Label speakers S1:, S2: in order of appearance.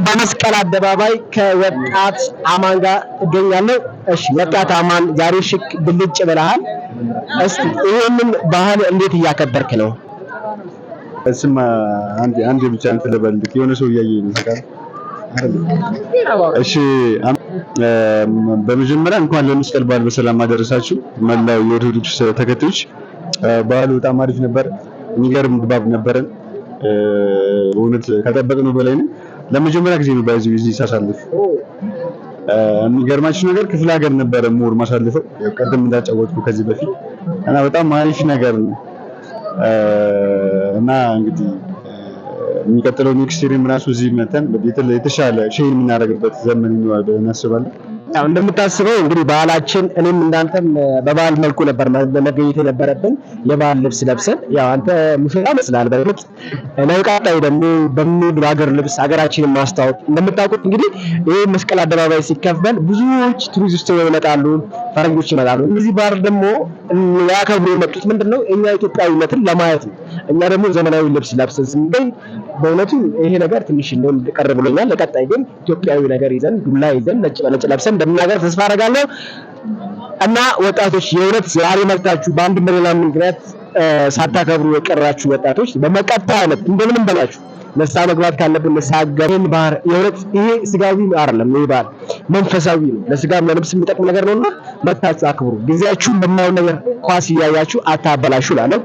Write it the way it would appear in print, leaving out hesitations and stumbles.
S1: በመስቀል አደባባይ ከወጣት አማን ጋር እገኛለሁ። እሺ ወጣት አማን ዛሬ ሽክ ብልጭ ብለሃል። እስቲ ይሄንን ባህል እንዴት እያከበርክ ነው?
S2: እስማ አንድ ብቻ እንትን ልበልክ የሆነ ሰው እያየኝ ነው ታውቃለህ። እሺ በመጀመሪያ እንኳን ለመስቀል በዓል በሰላም አደረሳችሁ መላው የኦርቶዶክስ ተከታዮች። በዓሉ በጣም አሪፍ ነበር። የሚገርም ድባብ ነበረን። እውነት ከጠበቅነው በላይ ነው። ለመጀመሪያ ጊዜ ነው በዚህ ሳሳልፍ። የሚገርማችሁ ነገር ክፍለ ሀገር ነበረ ሞር ማሳልፈው ቀደም እንዳጫወትኩ ከዚህ በፊት እና በጣም አሪፍ ነገር ነው። እና እንግዲህ የሚቀጥለው ኔክስት ይርም ራሱ እዚህ መተን የተሻለ ሼር የምናደርግበት ዘመን ይኖራል ብለን እናስባለን።
S1: ያው እንደምታስበው እንግዲህ ባህላችን እኔም እንዳንተም በባህል መልኩ ነበር መገኘት የነበረብን የባህል ልብስ ለብሰን። ያው አንተ ሙሽራ መስላል በእርግጥ ነው። ቀጣይ ደግሞ በምንድር ሀገር ልብስ ሀገራችንን ማስተዋወቅ እንደምታውቁት እንግዲህ ይሄ መስቀል አደባባይ ሲከፈል ብዙዎች ቱሪስቶች ይመጣሉ፣ ፈረንጆች ይመጣሉ። እነዚህ ባህል ደግሞ ያከብሩ የመጡት ምንድነው እኛ ኢትዮጵያዊነትን ለማየት ነው። እኛ ደግሞ ዘመናዊ ልብስ ለብሰን ስንገኝ በእውነቱ ይሄ ነገር ትንሽ እንደው ቀር ብሎኛል። ለቀጣይ ግን ኢትዮጵያዊ ነገር ይዘን ዱላ ይዘን ነጭ በነጭ ለብሰን እንደምናገር ተስፋ አደርጋለሁ። እና ወጣቶች የእውነት ዛሬ መጣችሁ በአንድ በሌላ ምክንያት ሳታከብሩ የቀራችሁ ወጣቶች በመቀጣት እንደምንም በላችሁ ንስሐ መግባት ካለብን ንስሐ ገበን ባህር የእውነት ይሄ ስጋዊ አይደለም። ይሄ ባህል መንፈሳዊ ነው። ለስጋም ለነፍስ የሚጠቅም ነገር ነውና መጣችሁ አክብሩ። ጊዜያችሁን በማይሆን ነገር ኳስ እያያችሁ አታበላሹ እላለሁ።